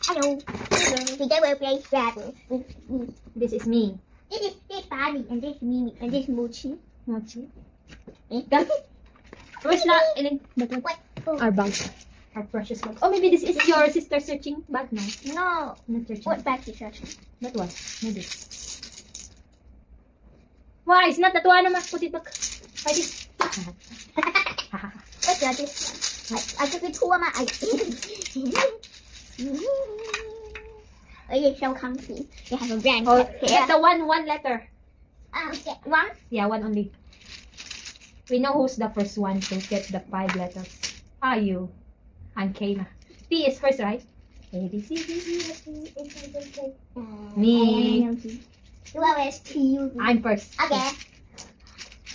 Hello. Today we'll play Scrabble. This is me. This is Barbie and this is Mimi and this is Mochi. Mochi. Eh? Where's la? What? Oh. Our bag. Our precious bag. Oh, maybe this is your sister searching bag now. No. Not searching. What bag is searching? That one. Maybe. Why? It's not that one. Put it back. Like this. What's your this? I took it to my eyes. Oh, you're so comfy. You have a brand Oh, here. get the one letter. Get one. Yeah, one only. We know who's the first one to get the 5 letters. Are you? I'm Kayna. T is first, right? A, B, C, D, E, F, G, H, I, J, K. Me. Who else to you? I'm first. Okay.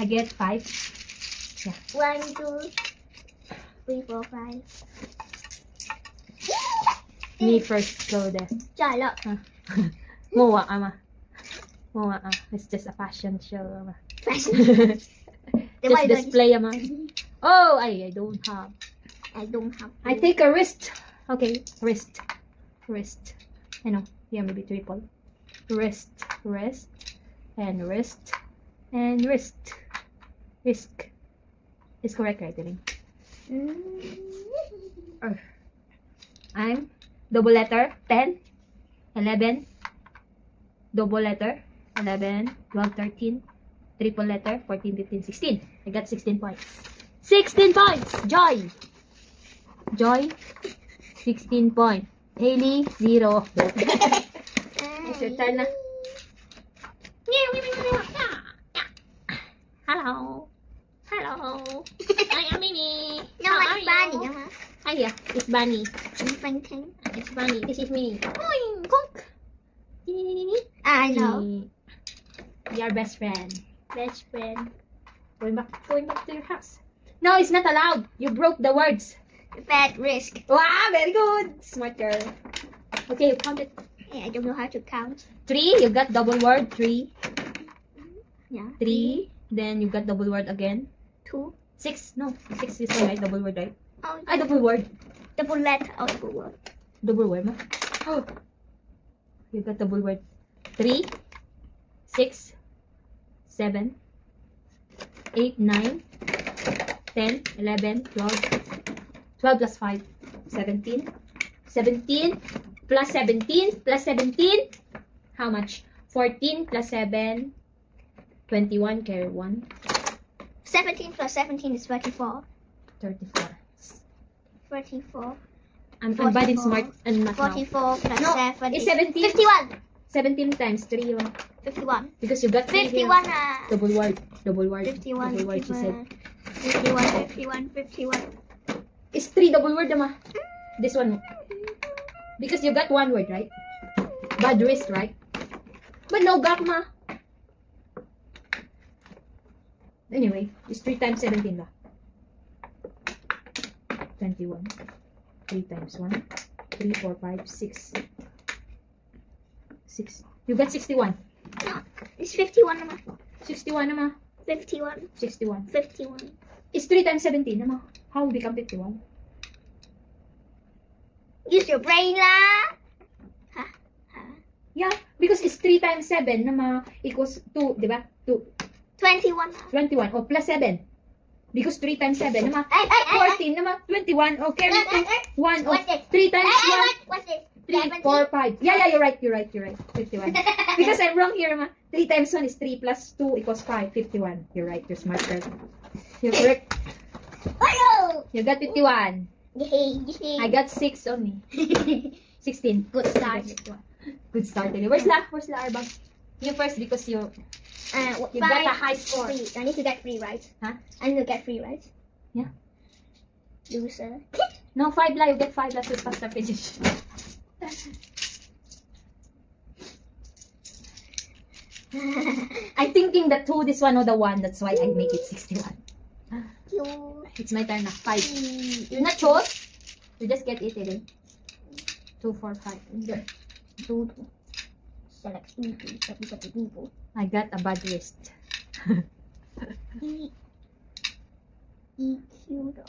I get 5. Yeah. 1, 2, 3, 4, 5. Me first, so there. Trời lợn. Mua ama. Mua It's just a fashion show ama. Fashion. Just display ama. Oh, I don't have. I don't have. I take a wrist. Okay, wrist. I know. Yeah, maybe triple. Wrist. And wrist. And wrist. Risk. Is correct, right? I'm double letter 10, 11, double letter 11, 12, 13, triple letter 14, 15, 16. I got 16 points. 16 points! Joy! 16 points. Hailey, 0. It's your turn na. Hello. I am Mimi. No, it's Bunny. Ah, yeah, it's Bunny. Funny. It's Bunny. This is me. Boing, conk. I know. We are best friend. Going back to your house. No, it's not allowed. You broke the words. Bad risk. Wow, very good. Smart girl. Okay, you count it. Yeah, I don't know how to count. 3, you got double word. 3. Yeah. 3. Then you got double word again. 2. 6. No, 6 is right. Double word, right? Oh, Ay, double word. double letter. Oh, double word. Double word ma? Oh. You got double word. 3, 6, 7, 8, 9, 10, 11, 12. 12 plus 5, 17. 17 plus 17 plus 17. How much? 14 plus 7. 21, carry 1. 17 plus 17 is 34. 34. 34. I'm bad in smart and math now. 44 plus No, 7 it's is 17. 51. 17 times 3. 51. Because you got 3 here. 51. Double word. 51. Double word, she said. 51. It's 3 double word naman. This one. Because you got 1 word, right? Bad wrist, right? But no gap ma. Anyway, it's 3 times 17 ba? 21. 3 times 1. 3, 4, 5, 6. 6. You got 61. No, it's 51 naman. 61 naman. 51. 61. 51. It's 3 times 17 naman. How will become 51? Use your brain lah. Yeah, because it's 3 times 7 naman equals 2, di ba? 2. 21. 21. O, plus 7. Because 3 times 7 naman. Ay. 14 naman. 21. O, carry 2. 1. O, What's this? 3 times 1. What's this? 3, 4, 5. Yeah, you're right. 51. Because I'm wrong here, ma. 3 times 1 is 3 plus 2 equals 5. 51. You're right. You're smart girl. You're correct. Hello. You got 51. Yay. I got 6 only. 16. Good start. Good start. Where's La? Arbang? You first because you got a high score. 3. I need to get 3 right. Huh? I need to get 3 right. Yeah. Loser. No, 5 La. You get 5 La to faster finish. I'm thinking the 2, this one or the 1. That's why I make it 61. It's my turn now. 5. You not chose? You just get it in. 2, 4, 5. 2. Select people. I got a bad wrist. EQ though.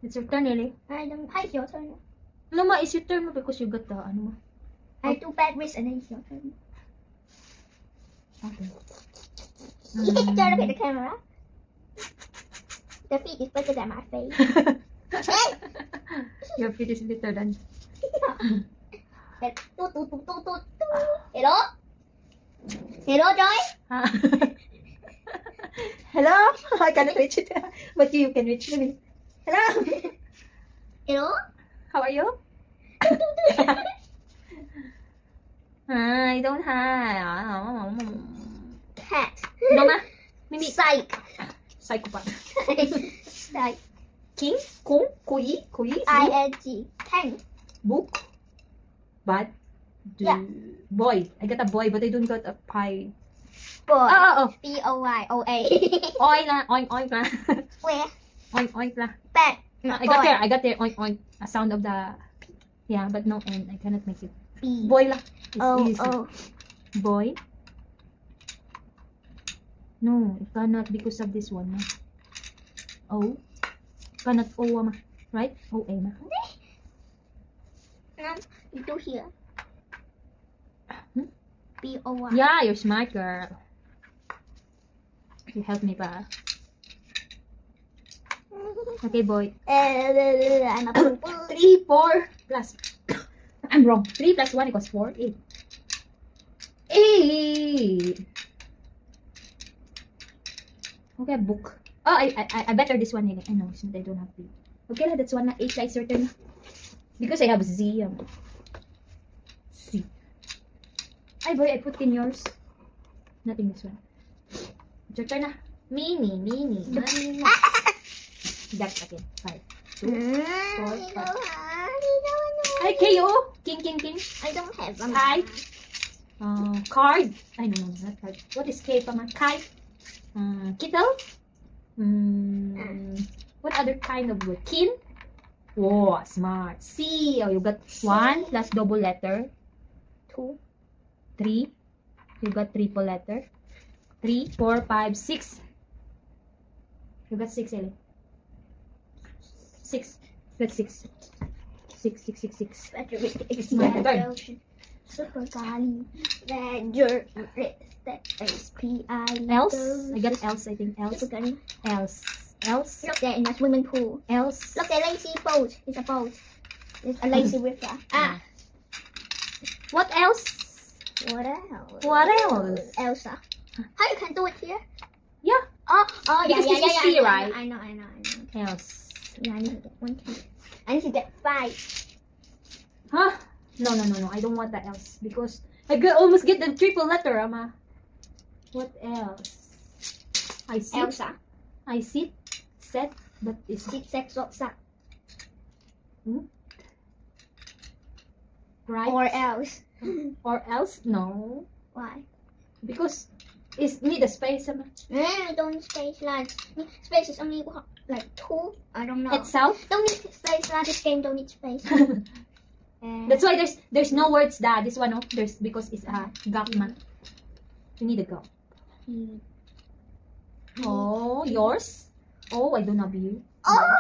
It's your turn, Lily. It's your turn. No, ma, it's your turn because you got the ano, ma. I do bad wrist and then it's your turn. Okay. Try to look at the camera. The feet is better than my face. Your feet is better than. Hello? Hello, Joy? Hello? I cannot reach it. But you can reach me. Hello? Hello? How are you? I don't have. Cat. No, ma. Mimi. Psych. Psychopath. Psych. King? Kung? Kui? Kui? I-N-G. Tank. Book? Bad? Yeah. Boy. I got a boy, but I don't got a pie. Boy. Oh. B-O-Y-O-A. Oink la. Oink, oink la. Where? Oink, oink la. Bad. I got there. Oink, oink. A sound of the. Yeah, but no N. I cannot make it. B. Boy la. It's Oh, easy. oh. Boy. No, it cannot because of this one. Ma. O. Cannot O, ma. Right? O-A, ma. You do here. Hmm? B-O-Y. Yeah, you're smart, girl. You help me, pa. Okay, boy. I'm a poo-poo. 3, 4 plus. I'm wrong. 3 plus 1 equals 4. 8. 8. Okay, book. Oh, I better this one. I know, since I don't have B. Okay, that's one na 8 size certain. Because I have Z. C. Ay, boy, I put in yours. Not in this one. It's your turn na. Mini. That again. 5. 2. 4, 5. Ay, KO. King. I don't have a Kite. Card. I no, not card. What is K, Pama? Kite. Kittle. What other kind of word? Kin. Whoa, smart. C. Oh, you got 1 plus double letter. 2, 3. You got triple letter. 3, 4, 5, 6. You got 6, Ellie. 6. Got 6. 6. Super Kali. Ranger. S-P-I. Else? I got else, I think. Else. Else. Look there in a swimming pool. Else. Look there, lazy boat. It's a boat. It's a lazy river. Ah. What else? What else? What else? Elsa. How you can do it here? Yeah. Oh, Because this is C, right? I know. Else. Yeah, I need to get 1, 2. I need to get 5. Huh? No. I don't want that else. Because I almost get the triple letter, Ama. What else? I see. Elsa. I sit. Set. But is Sit, sex, sort, suck. Right? Or else? No. Why? Because it need a space, Ama. I don't need space like space is only like 2. I don't know. Itself. Don't need space like this game. Don't need space. That's why there's no words that this one. No, there's because it's a gap, man. You need a gap. Oh, yours. Oh, I don't have you. Oh.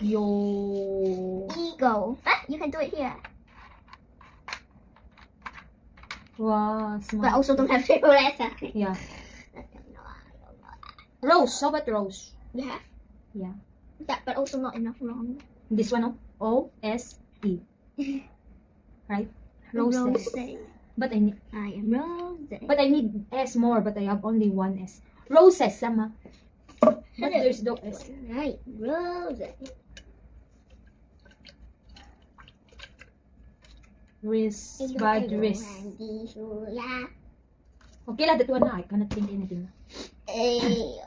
Yo. Ego. You can do it here. Wow, smart. But also don't have triple letter. Yeah. Rose. How about rose? You have? Yeah. That, but also not enough wrong. This one, no? O-S-E. Right? Rose. But I need. I am Rose. But I need S more. But I have only 1 S. Roses, sama. But there's no S. Right, Rose. Wrist, bad wrist. Okay lah, that one na. I cannot think anything. The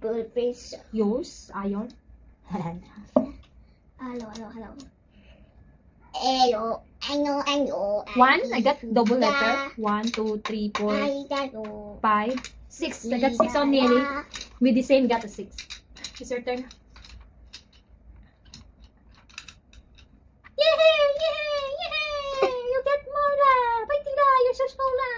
good face. Yours, iron. Hello. Hello. I know. 1, I got double letter. 1, 2, 3, 4, I got 5, 6. I got 6 on nearly. With the same, got a 6. It's your turn. Yay! You get more la! Fighting la! You're so slow la!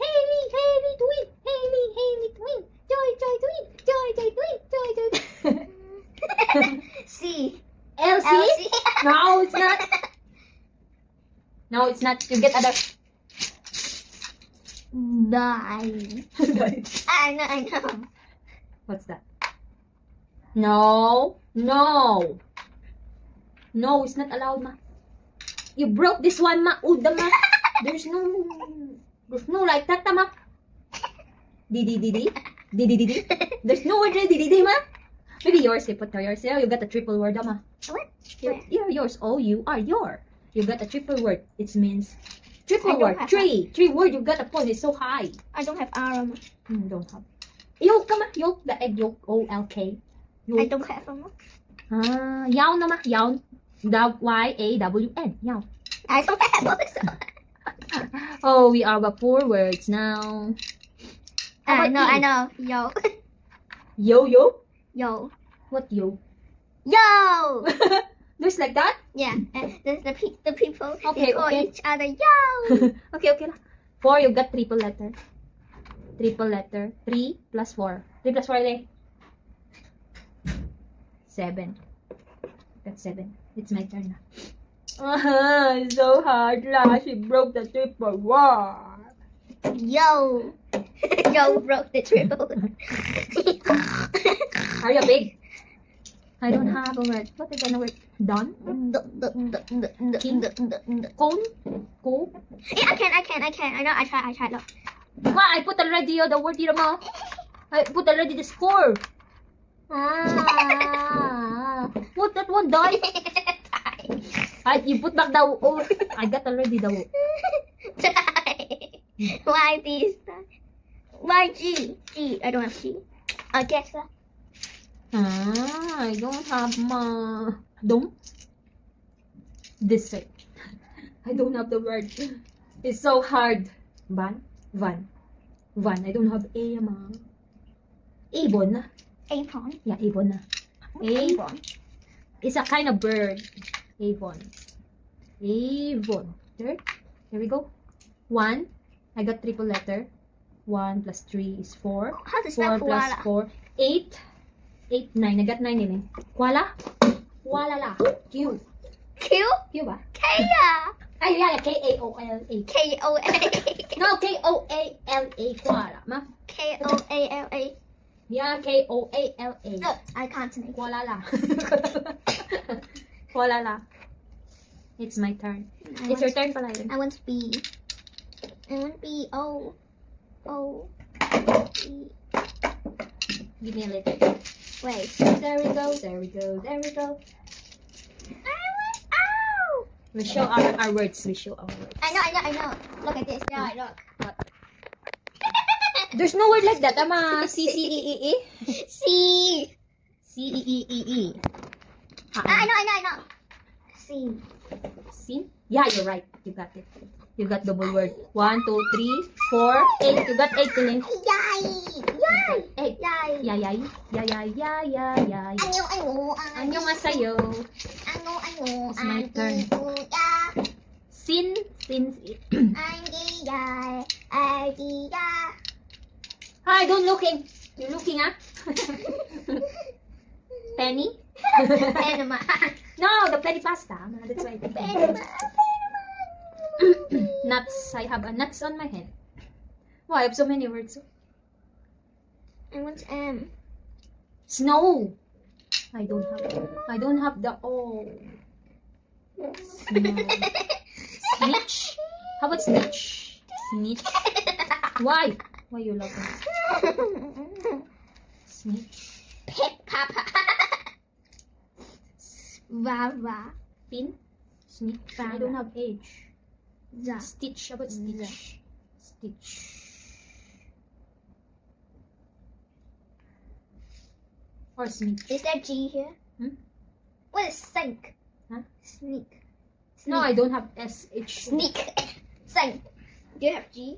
Haley, twin! Haley, twin! Joy, twin! Joy, twin! LC? No, it's not. No, it's not. You get other. Die. I know. What's that? No, no. No, it's not allowed, ma. You broke this one, ma. Uda, ma. There's no like that, ma. Didi. There's no word there, didi, ma. Maybe yours, you put yours. Yeah, you got a triple word, ma. What? Yeah, yours. Oh, you are your. You got a triple word. It means I triple don't word. have Three word. You got a point. It's so high. I don't have arm. Don't have. Yolk, ma. Yolk. The egg yolk. O-L-K. Yolk. I don't have arm. Yawn, ma. Yawn. Y-A-W-N. Yawn. I don't have also. Oh, we are about 4 words now. I know. E? I know. Yo. Yo. Yo. What yo? Yo. There's like that? Yeah. There's the people. Okay, They call okay. each other yo. Okay. 4, you got triple letter. 3 plus 4. 3 plus 4 is 7. That's 7. It's my turn now. It's so hard lah. She broke the triple word. Yo. Yo broke the triple. Are you big? I don't have a word. What is the word? Done? Cone? Go? Yeah, I can. I know. I tried. Look. Ma, I put already the word here, ma. I put already the score. What that one done? You put back the oh, I got already the Why this? Why G? G. I don't have G. I guess. I don't have ma. Don't. Dessert. I don't have the word. It's so hard. Van. I don't have A, ma. Avon. Apron. Yeah, Avon. Apron. It's a kind of bird. Avon. There we go. 1. I got triple letter. 1 plus 3 is 4. How to 4 spell plus koala? 4. 8. 9. I got 9 in it. Koala? Koala la. Q. Q. Q ba? K. Ay, yeah, K-A-O-L-A. K-O-A. No, K-O-A-L-A. Koala. Ma? K-O-A-L-A. Yeah, K-O-A-L-A. No, I can't make it. Koala la. Koala la. It's my turn. It's your turn pala yun. I want B. I want B. O. B. Give me a letter. Wait. There we go. I want O. We show our words. I know. Look at this. Now look. There's no word like that, ama. C-C-E-E-E. C. C-E-E-E-E. I know. C. See? Yeah, you're right. You got it. You got double word. 1, 2, 3, 4, 8. You got 8 today. Yay. 8. Yay. Yay. 안녕하세요. It's my turn. Sin. Hi, don't looking. You're looking, ah? Penny? Panama. No, the penny pasta. That's why I think. Nuts. I have a nuts on my head. Wow, I have so many words. I want M. Snow. I don't have the O. Snow. Snitch. How about snitch? Snitch. Why? Why you laughing? Snitch. Papa. Vava. Pin. Snitch. I don't have H. Za. Stitch. How about stitch? Stitch. Or snitch. Is there G here? What is sink? Huh? Sneak. No, I don't have S-H. Sneak. Sink. Do you have G?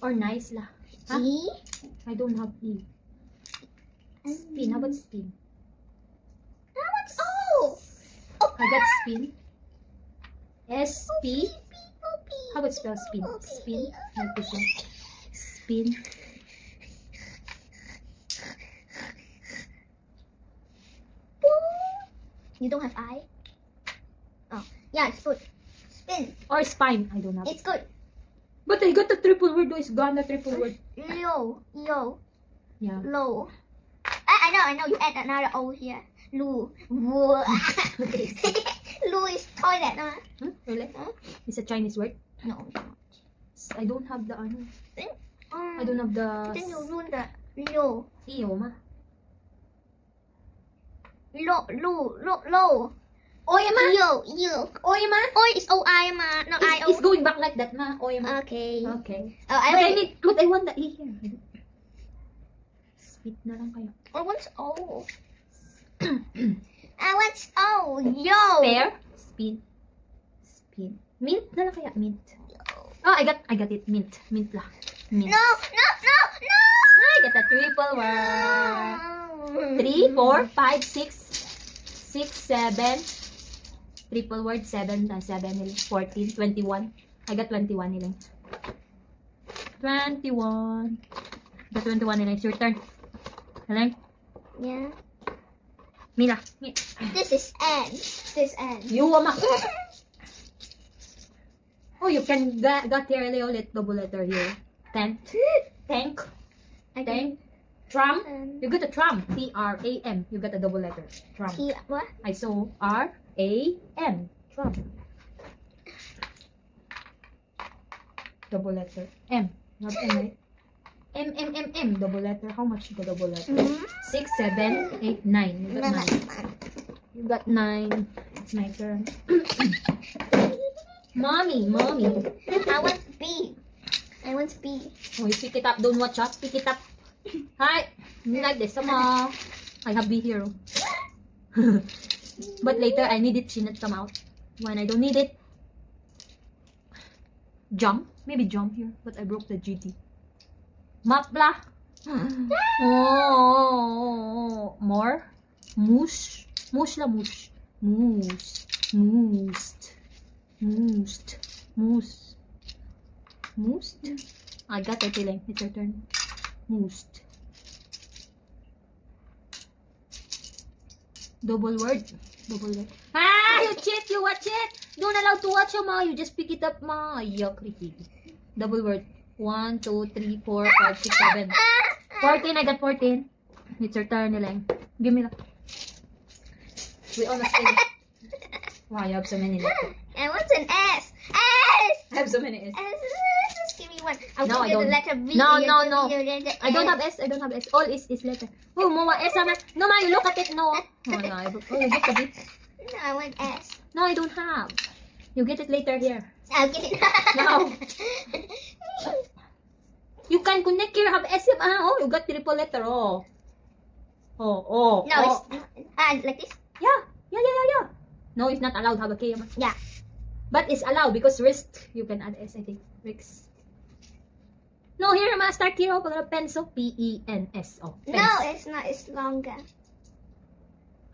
Or nice lah. Huh? G? I don't have E. Spin. How about spin? What's O? I got spin. S-P. How about spell spin? Spin. Like this one. Spin. You don't have I? Yeah, it's good. Spin. Or spine. I don't know. It's good. But I got the triple word. It's gone the triple word. Yo. Yeah. Low. I know. You add another O here. Loo. Loo is toilet. Really? Huh? It's a Chinese word. No. I don't have the ano. I I don't have the. Then you ruin the Leo. Iyo ma. Low. Oy ma. Yo. Oy ma. Oi is O-I ma, not I-O. It's going back like that ma. Oy ma. Okay. Okay. Oh, But I want the E here. Speed na lang kayo. I want O. I want O. Yo. Spare. Speed. Mint na lang kaya. Mint. Oh, I got it. Mint lah. Mint. No. I got a triple word. 3, 4, 5, 6, 7. Triple word 7 and 7 14, 21. I got 21 nila. 21. Got 21 nila. It's your turn. Hello? Yeah. Mila. This is N. You ama. Oh, you can got here let double letter here. Tank. Tram. You got a tram. T-R-A-M. You got a double letter. Tram. What? I saw R-A-M. Tram. Double letter. M. Not M, right? M. Double letter. How much you got double letter? 6, 7, 8, 9. You got 9. You got 9. It's my turn. Mommy. I want B. Oh, you pick it up. Don't watch out. Pick it up. Hi. You like this? Come on. I have B here. But later I need it. She not come out. When I don't need it. Jump. Maybe jump here. But I broke the GT. Mapla. Oh. More. Moose. Moose la moose. Moosed. I got it, Tiling. It's your turn. Moosed. Double word. Ah, you cheat. You watch it. Don't allow to watch ma. You just pick it up ma. Yuck, creepy. Double word. 1, 2, 3, 4, 5, 6, 7. 14. I got 14. It's your turn, Tiling. Give me that. We almost did it. Wow, you have so many letters. I want an S. I have so many S. Just give me one. I'll No, give I you don't. the letter B. No. The I don't have S. All is letter. Oh, Moa S. No, ma, you look at it. No. Oh, no. You get the bit. No, I want S. No, I don't have. You get it later here. I'll get it. No. You can connect here. Have S. Oh, you got triple letter. Oh. No, it's like this. Yeah. No, it's not allowed. Have a K. Yeah. But it's allowed because wrist. You can add S, I think. Wrist. No, here, ma. Start here. Pag penso. P-E-N-S-O. No, it's not. It's longer.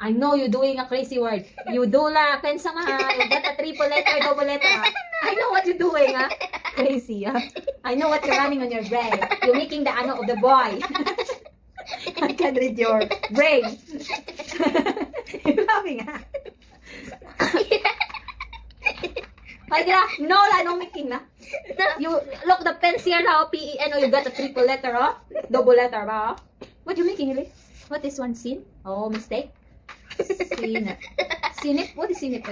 I know you're doing a crazy word. You do la. Pensa ma. You got a triple letter, double letter. I know what you're doing, ha. Crazy, ha. I know what you're running on your brain. You're making the ano of the boy. I can read your brain. You're laughing, ha. No la, no making na. You look the pens here now, P-E-N-O, you got a triple letter, oh? Double letter, ba? What you making, really? What is one sin? Oh, mistake. Sinip. Sinip? What is sinip?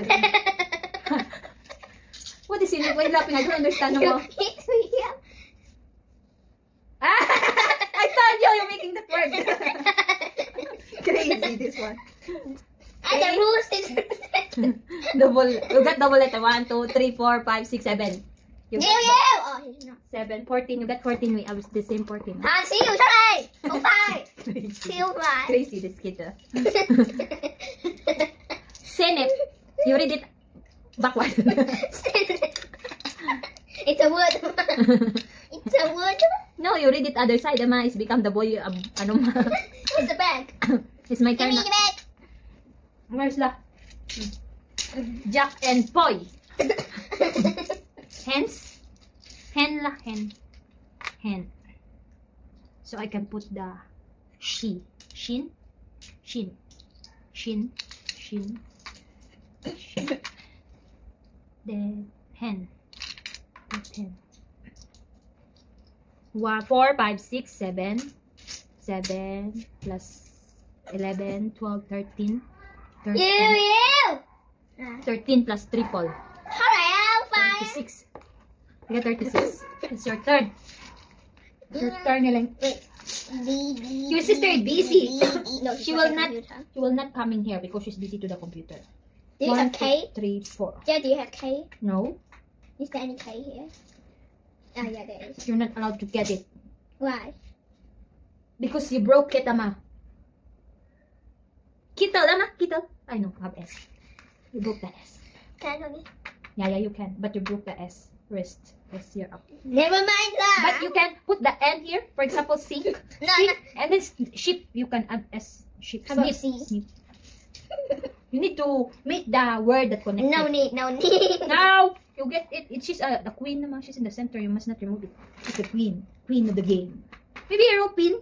What is sinip? Why are you laughing? I don't understand no more. I told you, you're making that word. Crazy, this one. And the rules is You got double letter. 1, 2, 3, 4, 5, 6, 7. You got Oh, he's not. 7, 14. You got 14. Wait, I was the same 14. See you today. Bye. Crazy. See you bye. Crazy, this kid. Senate. You read it backward. It's a word. It's a word. No, you read it other side. Ama is become the boy. Ano ma? Where's the bag? It's my Give turn. me the bag. Where's la? Jack and Boy. Hens. Hen la. Hen. So I can put the she. Shin. then hen. Hen. 4, 5, 6, 7. 7 plus 11, 12, 13. 13, You. 13 plus triple. Alright, fine. 36. You got 36. It's your turn. Your turn, Niling. Your sister is busy. No, She will not come in here because she's busy to the computer. Do you have K? 3, 4. Yeah, do you have K? No, Is there any K here? Oh, yeah, there is. you're not allowed to get it Why? because you broke it, Ama. Kittle, Ama, kittle. I know, have S. You broke the S. Can I do it? Yeah, you can, but you broke the S. Wrist. S here up. Never mind that. But you can put the N here. For example, sink. No, Sink. no. And then sheep, you can add S. Sheep. How about Snip. C? Snip. You need to make the word that connects. No need, no need. Now you get it. It's just the queen naman. She's in the center. You must not remove it. She's the queen. Queen of the game. Maybe European,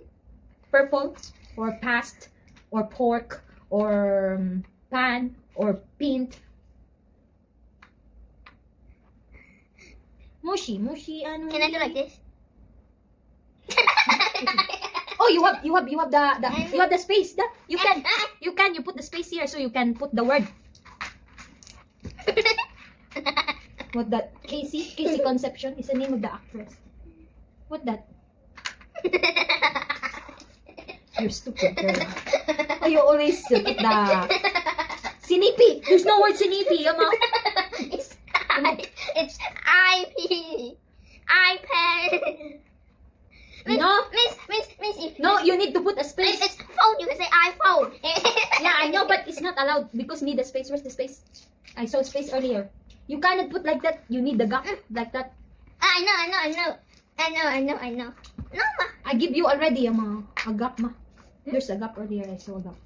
purple, or past, or pork, or pan, or pint. Mushi, ano? Can I do like this? Oh, you have the space. You put the space here so you can put the word. What that? Casey Concepcion is the name of the actress. What that? You're stupid, girl. Oh, you always put the sinipi. There's no word sinipi, Ama. It's IP. iPad. No. Miss, if No, you need to put a space. It's phone, you can say iPhone. Yeah, I know, but it's not allowed because need the space. Where's the space? I saw space earlier. You cannot put like that. You need the gap like that. I know. No, ma. I give you already, a gap, ma. There's a gap earlier. I saw a gap.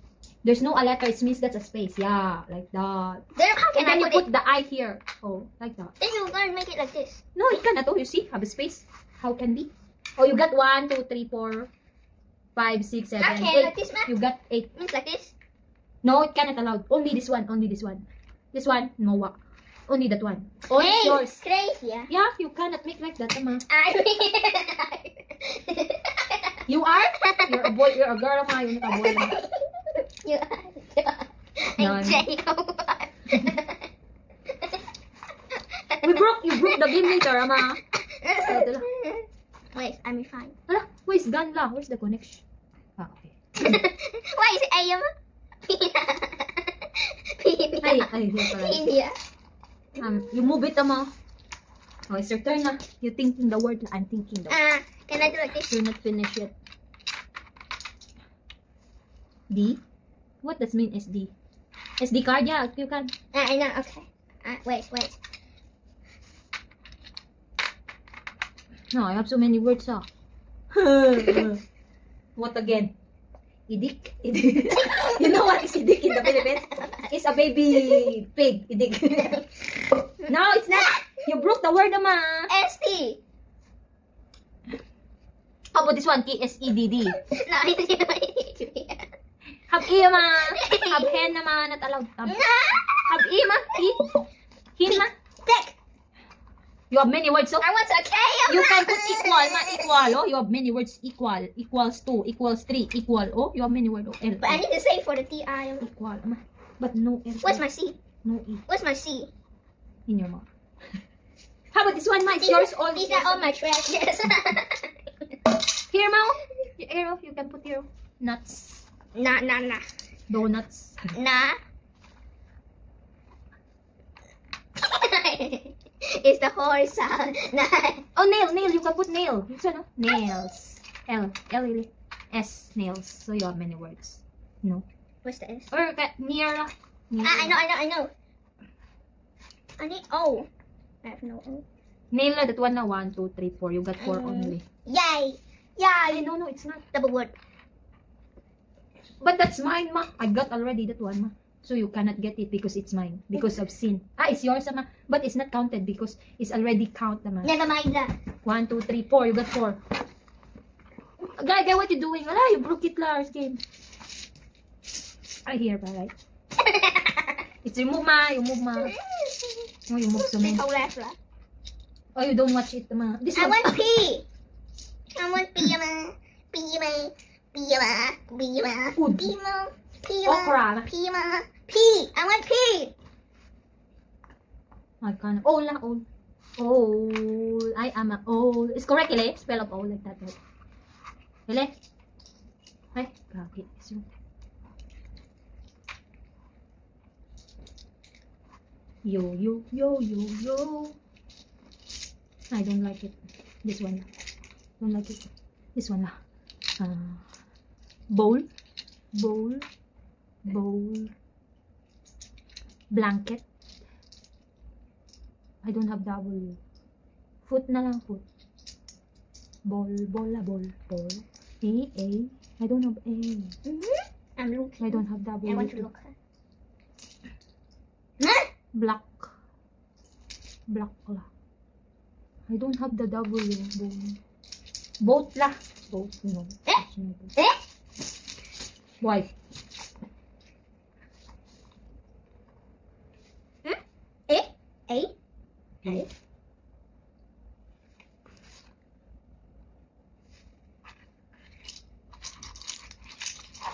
There's no a letter. It means that's a space. Yeah, like that. Then how can And then I you put put the I here. Oh, like that. Then you're gonna make it like this. No, you cannot. Oh, you see, have a space. How can be? Oh, you got 1, 2, 3, 4, 5, 6, 7, Okay, 8. like this, ma. You got 8. Means like this. No, it cannot allowed. Only this one. Only this one. This one, no. Only that one. Oh, Hey, it's yours. crazy. Yeah, you cannot make like that, Ama. I You are? You're a boy. You're a girl, Ama. You're not a boy. Ama. I'm You broke the game later, Ama. Wait, I'm fine. Hala, where's gun la? Where's the connection? Ah, okay. Why is it AM? Ay, here pala. India. You move it, Ama. Oh, it's your turn na. You thinking the word. I'm thinking the word. Can I do like this? You're not finished yet. D? What does mean SD? SD card, yeah, you can. I know, okay. Wait. No, I have so many words, ah. What again? Idik? Idik. You know what is idik in the Philippines? It's a baby pig, idik. No, it's not. You broke the word, Ama. ST. How about this one? KSEDD. No, Have E, Ama. Have hen, Ama. Not allowed. Have E, Ma. E. Hin, Ma. Take. You have many words, so I want a K. you can put equal, ma. Equal, oh. You have many words. Equal. Equals 2. Equals 3. Equal, oh. You have many words. Oh. L. But I need to say for the TI. Equal, ma. But no L. Where's my C? No E. Where's my C? In your mouth. How about this one, ma? It's yours all. These are all my treasures. Here, ma. Your arrow. You can put here. Nuts. Nah. Donuts. Nah. It's the horse sound. Nah. Oh, nail. You can put nail. It's ano? Nails. L. S. Nails. So you have many words. No. What's the S? Or near. I know. I need O. I have no O. Nail na that one na 1, 2, 3, 4. You got 4 only. Yay! Ay, no, it's not. Double word. But that's mine, ma. I got already that one, ma. So you cannot get it because it's mine. Because of sin. It's yours, ma. But it's not counted because it's already counted, ma. Never mind that. 1, 2, 3, 4. You got 4. Guy, what you doing? Wala, you broke it last game. I hear ba, right? It's remove, ma. You move, ma. Oh, you move so many. Little left. Oh, you don't watch it, ma. This I one. want P. I want Pima. Pima. Pima. Pima. Food. Pima. Okra. Pima. P. I want P. I can't. Oh, la, old. Old. I am a old. It's correct, Ile. Spell of old like that, right? Ile? Ay, grabe. Yo, yo, yo, yo, yo. I don't like it. This one. Don't like it. This one. Bowl. Bowl. Bowl. Blanket. I don't have W. Foot na lang, foot. Ball, bola, ball, ball. A. I don't have A. I'm looking. I don't have W. I want to look. Black. Black la. I don't have the W. Boat la. Boat, no. Why? A.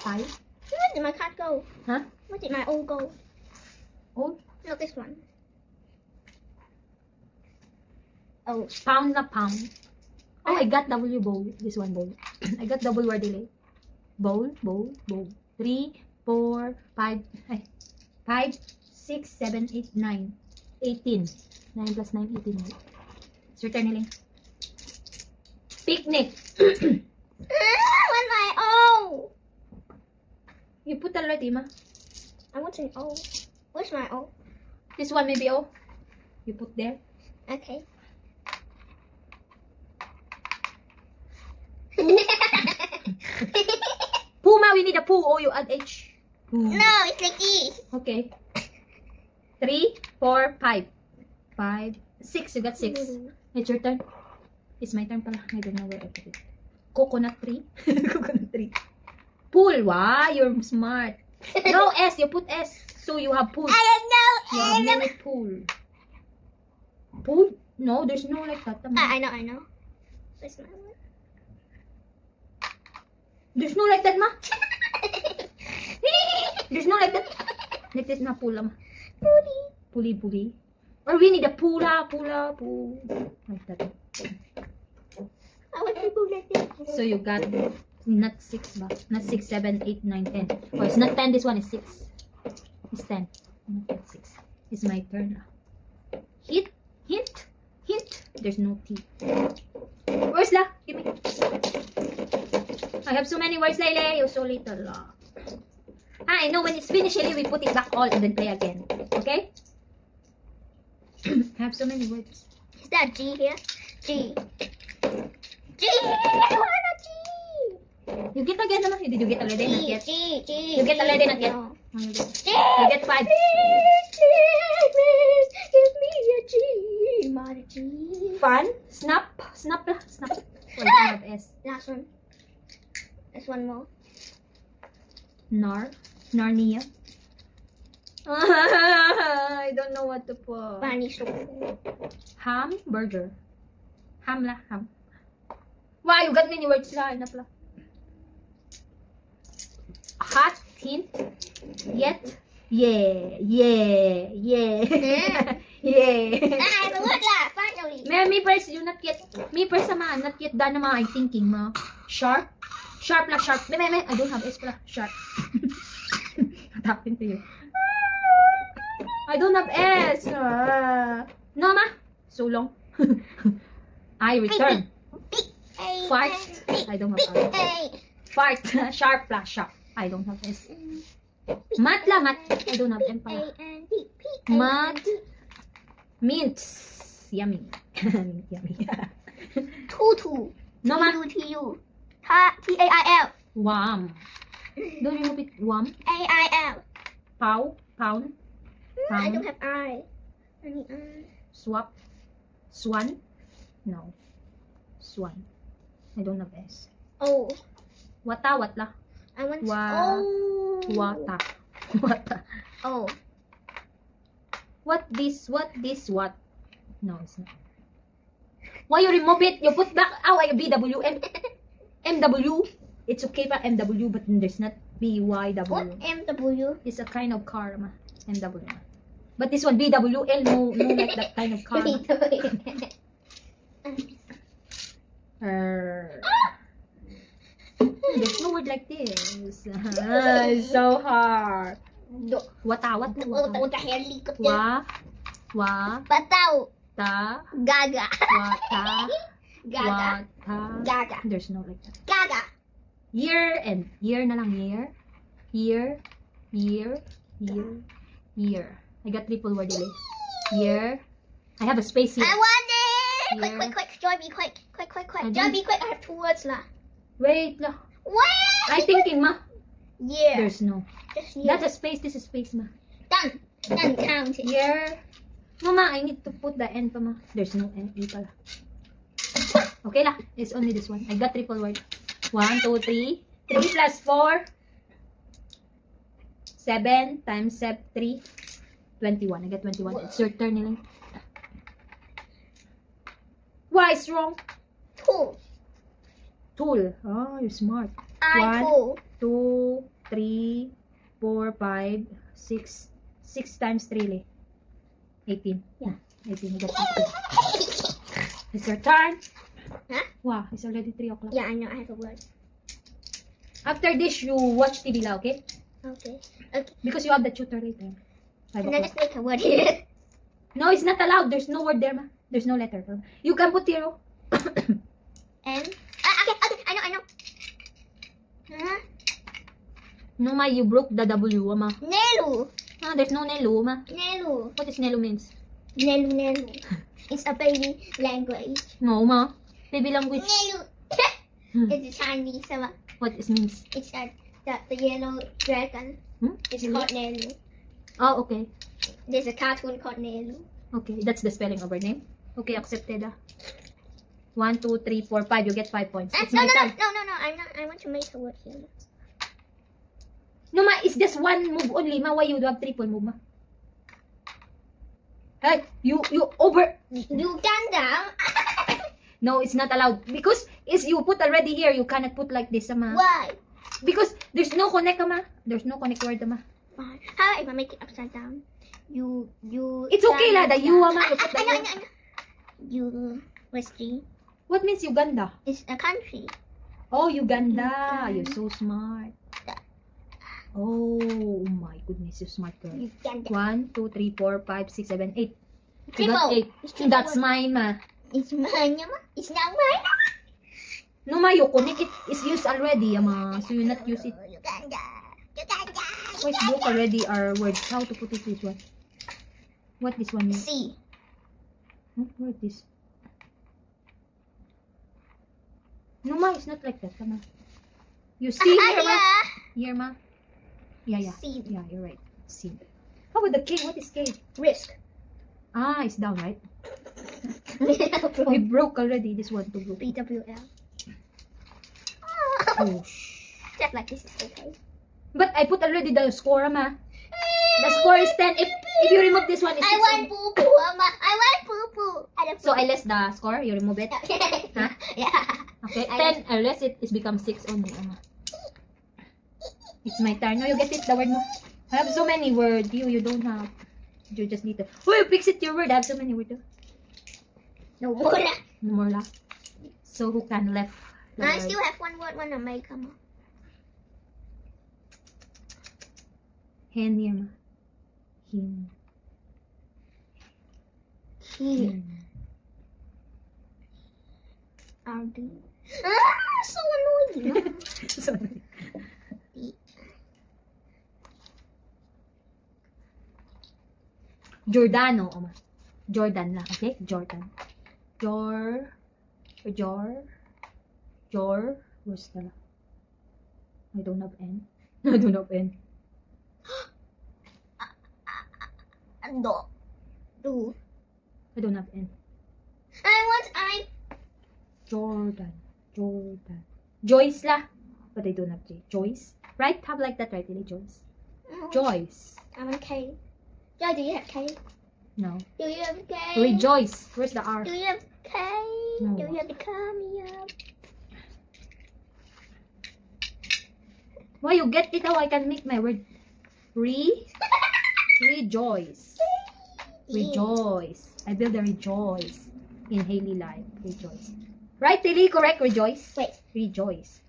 Five. Where did my card go? Huh? Where did my O go? Oh, Look, this one. Oh. pound la pound. Oh, I got W bowl. This one bowl. I got double word delay. Bowl, bowl, bowl. 3, 4, 5. 5, 6, 7, 8, 9. 18. 9 plus 9, 18. It's your turn, Elaine. Picnic. Where's my O? You put already, ma. I want an O. Where's my O? This one maybe O. You put there. Okay. Puma, we need a poo. Oh, you add H. No, it's like E. Okay. 3, 4, 5. 5, 6. You got 6. It's your turn. It's my turn pala. I don't know where I put it. Coconut tree. Coconut tree. Pool. Wow, you're smart. No S. You put S. So you have pool. I don't know. You have many pool. Pool? No, there's no like that. I know. Where's my one? There's no like that, ma. There's no like that. Like this na pula, ma. Puli, puli. Or we need a pula, pula, poo. Like that. I want to go like this. So you got not 6 ba? Not 6, 7, 8, 9, 10. Oh, it's not 10. This one is 6. It's 10. Not 10, 6. It's my turn. Hint, hint, hint. There's no T. Where's la? Give me. I have so many words, Lele. You're so little. I know when it's finished, Lele, we put it back all and then play again. Okay? I have so many words. Is that G here? G. G. I want a G. You get again, naman. Did you get already? Not yet. G. You get already? Not yet. No. You G. get 5. Please, give me a G. My G. Fun. Snap. Snap lah. Snap. Well, I have S. Last one. There's one more. Narnia. I don't know what to put. Bunny soup. Hamburger. Ham lah. Ham. Wow, you got many words lah. Enough lah. Hot. Hint. Yet. Yeah. Yeah. Yeah. Yeah. I have a word lah. Finally. Me first, you not yet. Me first sama, not yet done naman. I thinking ma. Sharp. Sharp lah, sharp. Me. I don't have S pala. Sharp. What happened to you? I don't have S. No ma. So long. I return. Fart. I don't have R. Fart. Sharp lah, sharp. I don't have S. Mat lah, mat. I don't have M pala. Mat. Mint. Yummy. Yummy. Tutu. No ma. T-U. T-A-I-L. Wam. Don't you repeat wam? A-I-L. Pow. Pound. I don't Pound. have I. I need I. Swap. Swan. No. Swan. I don't have S. Oh. Wata. Watla. I want Wa- Oh. Wata. Wata. Oh. What? No, it's not. Why you remove it? You put back. Oh, BWM. MW. It's okay for MW, but there's not BYW. What MW? It's a kind of car, ma. MW. But this one, BWL, no like that kind of car. There's no word like this. It's so hard. Wata. Wa. Patao. Ta. Gaga. Wata. Gaga. Wata. Gaga. There's no like that. Gaga. Year and year na lang. Year. I got triple word delay. Year. I have a space here. I want it. Here. Quick. Join me quick. I Join me quick. I have 2 words lah. Wait lang. What? I thinking, ma. Yeah. There's no. Just here. That's a space. This is space, ma. Done. Count it. Year. Mama, I need to put the N pa, ma. There's no N. E pala. Okay lah. It's only this one. I got triple word. 1, 2, 3. 3 plus 4. 7 times 3. 21. I got 21. It's your turn, Nilang. Why is wrong? 2. Tool. Oh, you're smart. I 1, 2. 2, 3, 4, 5, 6. 6 times 3, le. 18. Yeah. 18. I got 18. It's your turn. Huh? Wow, it's already 3 o'clock. Yeah, I know. I have a word. After this, you watch TV la, okay? Okay. Because you have the tutor later. 5 And then o'clock. just make a word here. No, it's not allowed. There's no word there, ma. There's no letter. You can put zero. And okay. I know. Huh? No, ma, you broke the W, ma. Nelu. Ah, there's no Nelu, ma. Nelu. What is Nelu means? Nelu. It's a baby language. No, ma. Baby language. Nelu. It's a Chinese. What it means? It's the yellow dragon. It's called Nelu. Oh, okay. There's a cartoon called Nelu. Okay, that's the spelling of her name. Okay, accepted. 1, 2, 3, 4, 5. You get 5 points. It's No. my turn. I'm not. I want to make a word here. No, ma, it's just one move only, ma. Why you do have triple move, ma? Hey, you over. Uganda. No, it's not allowed. Because it's you put already here. You cannot put like this, ma. Why? Because there's no connect, ma. There's no connect word, ma. How if I make it upside down? You. It's okay lah. The you, ma. You put the I you. know. You. What's G? What means Uganda? It's a country. Oh, Uganda. You're so smart. Oh my goodness, you're smart girl. Uganda. 1, 2, 3, 4, 5, 6, 7, 8. You Triple. got 8. It's triple. That's mine, ma. It's mine, ma. It's not mine. No, ma, you connect it. It's used already, ma. So you not use it. Uganda. Wait, both already are words. How to put it this one? What this one means? C. What is this? No, ma, it's not like that. Come on. You see here, ma? Here, ma? Yeah. C. Yeah, you're right. C. How about the K? What is K? Risk. Ah, it's down, right? We broke already. This one to broke. BWL. Oh, Just like this is okay. But I put already the score, ma. The score is 10. If you remove this one, it's 6 I want only. poo poo, ma. I want poo poo. So I less the score. You remove it. Huh? Yeah. Okay, I 10 I less it becomes 6 only. It's my turn. No, you get it. The word mo. I have so many words. You don't have. You just need to. Oh, you fix it your word. I have so many words. No more. No more la. So who can left? The I word? still have one word. Wanna make come on. Hen here, ma. Hin. Here. Hin. RD. Ah, so annoying. Sorry. Giordano, ma. Jordan lang, okay? Jordan. Where's the? I don't have N. I don't have N. Do. Do. I don't have N. I. Jordan. Joyce la. But I don't have J. Joyce. Right? Have like that, right? Really, Joyce. Joyce. I want K. Joy, do you have K? No. Do you have K? Rejoice. Where's the R? Do you have K? No. Do you have the coming up? Why you get it how I can make my word? Rejoice. Rejoice. I build a rejoice in Haley life. Rejoice. Right, Tilly? Correct. Rejoice. Wait. Rejoice.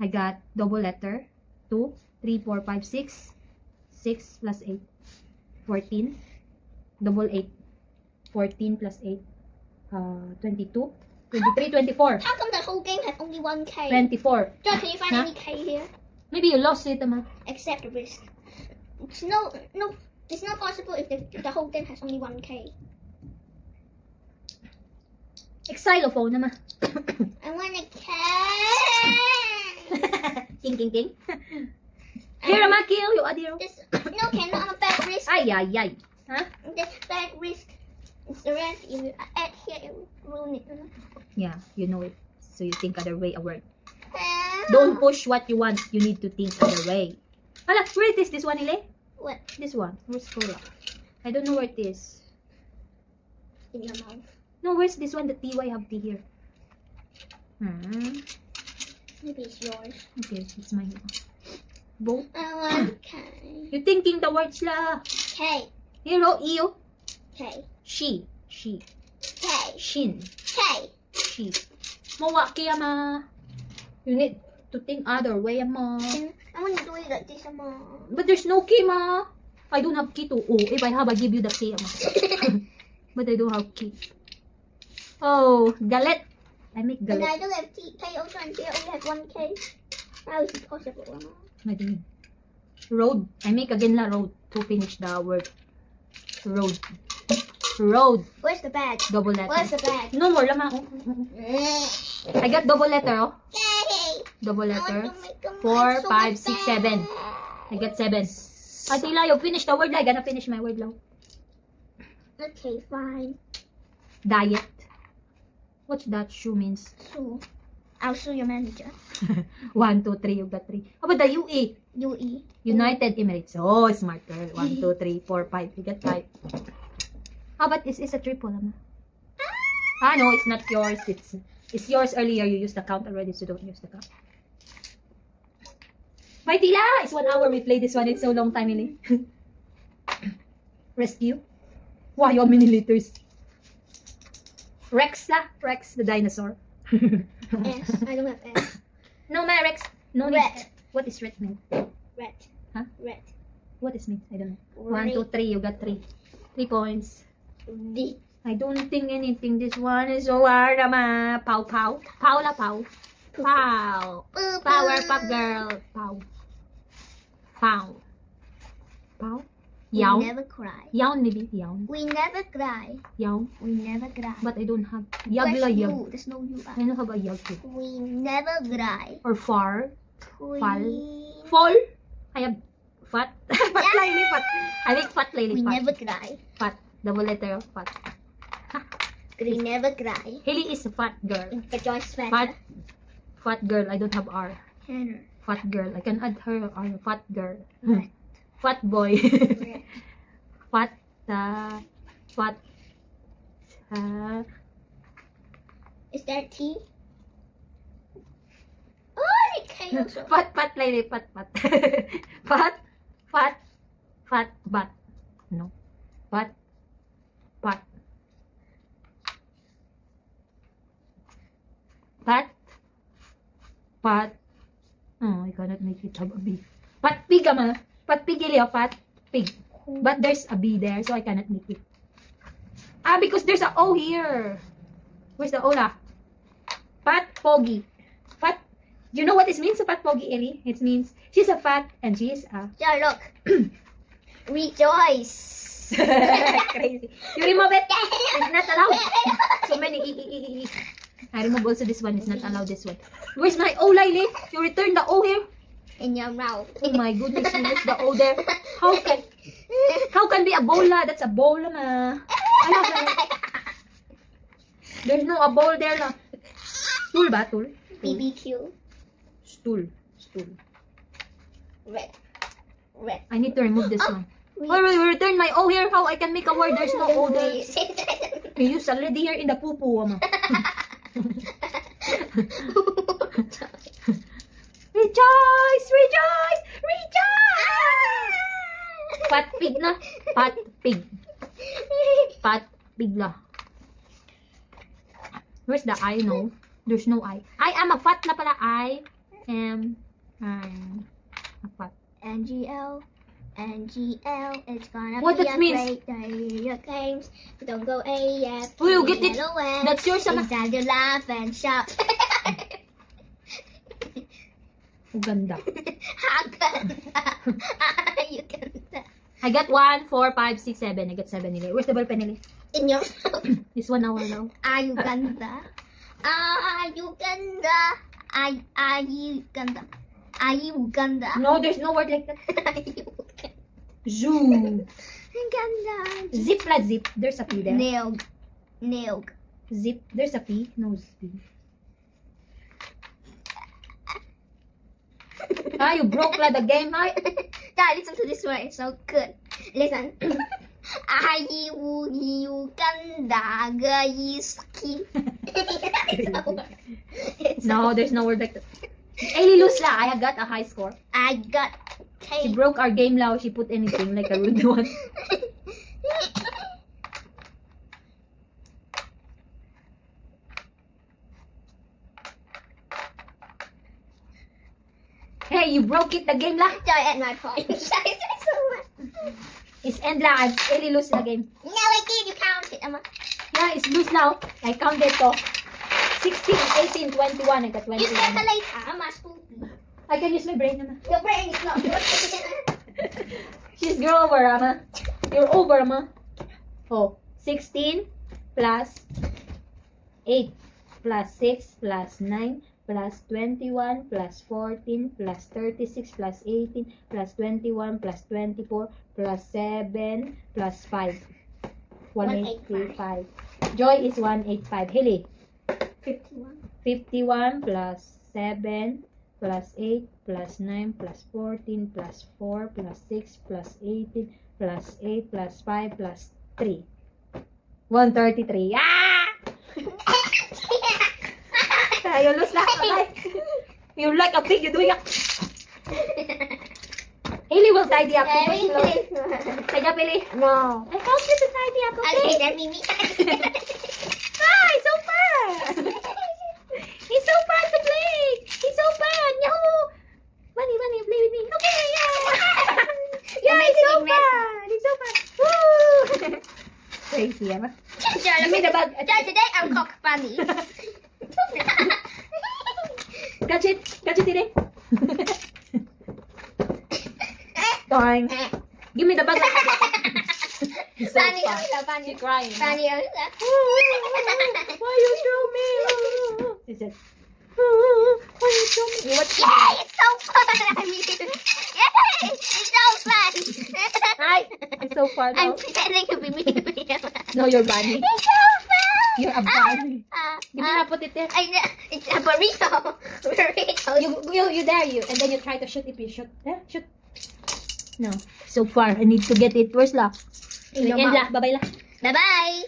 I got double letter. 2, 3, 4, 5, 6. 6 plus 8. 14. Double 8. 14 plus 8. 22. 23, 24. How come the whole game has only one K? 24. John, can you find Huh? any K here? Maybe you lost it, Ama. Except the risk. It's it's not possible if the whole game has only one K. Xylophone, Ama. I want a K. King, king, king. Here, Ama, kill you, Adiro. This, no, cannot. I'm a bad risk. Ay, ay, ay. Huh? This bad risk. It's the rest. If you add here, it will ruin it. Yeah, you know it. So you think other way a word. Don't push what you want. You need to think other way. Hala, where it is? This one, Ile? What? This one. Where's Cola? I don't know where it is. In your mouth. No, where's this one? The TY have T here. Maybe it's yours. Okay, it's mine. Both. I want K. You thinking the words la. K. Hero, iyo. K. She. K. Shin. K. She. Mawa kaya ma. You need to think other way, ma. I want to do it like this, ma. But there's no key, ma. I don't have key to. Oh, if I have, I give you the key, ma. But I don't have key. Oh, galet. I make And galet. I don't have K also, and here only have one K. How is it possible, ma? What do you mean? Road. I make again la road to finish the word. Road. Road. Where's the bag? Double letter. Where's the bag? No more lama. Oh. I got double letter, oh. Yay! Double I letter. want to make a 4, so 5, much 6, 7. bag. I got 7. Atila, you finish the word la. I gonna finish my word lang. Okay, fine. Diet. What's that? Shoe means. So, I'll sue your manager. 1, 2, 3. You got 3. How about the UE? UE. United Emirates. Oh, smart girl. 1, 2, 3, 4, 5. You got 5. How about it's a triple, ama? Ah, no, it's not yours. It's yours earlier. You used the count already, so don't use the count. Bye, Tila! It's 1 hour we play this one. It's so long time, really. Rescue. Wow, how many liters? Rex la. Rex, the dinosaur. S. I don't have S. No, my Rex. No need. Red. What is red mean? Red. Huh? Red. What is mean? I don't know. Red. 1, 2, 3. You got 3. 3 points. D. I don't think anything. This one is so hard, ama. Pow, pow. Pow la, pow. Pow. Boo, Power boo. pop girl. Pow. Pow. Pow. We Yawn. never cry. Yawn maybe. Yawn. We never cry. Yawn. We never cry. But I don't have. Yag Where's la you? yag. There's no you. I don't have a yag too. We never cry. Or far. We... Fall. I have fat. Fat lily fat. I make fat lily We fat. never cry. Fat. Double letter of fat. We never cry. Haley is a fat girl. Joyce Fat. Fat. Fat girl. I don't have R. Hannah. Fat girl. I can add her R. Fat girl. Red. Fat boy. Red. Fat. Fat. Is there T? Oh, it K also. Fat lady. Fat. Fat. But. No. Fat. Fat. Oh, I cannot make it have a B. Pat pig, ama. Pat pig, ili, pat pig. But there's a B there, so I cannot make it. Ah, because there's a O here. Where's the O la? Pat pogi. Fat. You know what this means, Pat pogi, Ellie? It means she's a fat and she's a... Yeah, look. Rejoice. Crazy. You remove it. It's not allowed. So many E. I remove also this one. It's not allowed, this one. Where's my O, Lily? You return the O here? In your mouth. Oh my goodness, you left the O there. How can be a bola? That's a bola, ma. There's no a bowl there, la. Stool ba? Stool? BBQ. Stool. Red. I need to remove this one. Wait, return my O here. How I can make a word? There's no O there. Wait. You use already here in the poo-poo, ama. Rejoice! Rejoice! Rejoice! Pat pig na. Pat pig. Pat pig na. Where's the I? No. There's no I. I am a fat na pala. I am a fat. NGL, it's gonna What be that a means? great day of games. Don't go AF. Oh, you get it? That's yours, ama. It's time to laugh and shout. Ganda. You ganda. I got 1, 4, 5, 6, 7. I got 7 nili. Where's the ball pen nili? In your It's 1 hour now. Are you ganda? Are you ganda? Are you ganda? Are you ganda? No, there's no word like that. Are you Zoo. ganda? Zip la zip. There's a P there. Nail. Zip. There's a P. No P. You broke la the game, hi. Dad, listen to this word. It's so good. Listen. You ganda gayiski. No, there's no word like that. Ailey lose la. I got a high score. I got She cake. broke our game lao. She put anything like a rude one. Hey, you broke it the game la. Joy at my point. So much. It's end la. Ailey lose the game. No, I did. You count it, Emma. Yeah, it's loose now. I counted to 16, 18, 21. I got 21. Use calculator, Emma. Spoopy. I can use my brain, Ama. Your brain is not good. She's you're over, Ama. You're over, Ama. Oh, 16 plus 8 plus 6 plus 9 plus 21 plus 14 plus 36 plus 18 plus 21 plus 24 plus 7 plus 5. 185. Joy is 185. Hilly. 51. 51 plus 7 plus 8 plus 9 plus 14 plus 4 plus 6 plus 18 plus 8 plus 5 plus 3. 133. Ah! You lose lahat. Okay? You like a pig, you doing a... Haley will tidy up. Tidy up, Haley. No. I help you to tidy up, okay? Okay, then Mimi. Ah, it's so fun! It's so fun to play! It's so fun! Yahoo! Bunny, play with me. Okay, yeah! Yeah, it's so fun! It's so fun! Woo! Crazy, Emma. Give me the bag. Today I'm cock funny. Catch it today. Darn. Give me the bag. It's so Funny, fun. also funny. She's crying. Funny, also. Why you throw me? She said, why you throw me? You watch Yay, it's so fun. I mean, yay, it's so fun. Hi. It's so fun. I'm now. pretending to be me. No, you're bunny. It's so fun. You're a bunny. Give me that, put it there. It's a burrito. You dare you, and then you try to shoot it. You shoot. Shoot. No. So far, I need to get it. Where's La? In your End mouth. La. Bye-bye La. Bye-bye.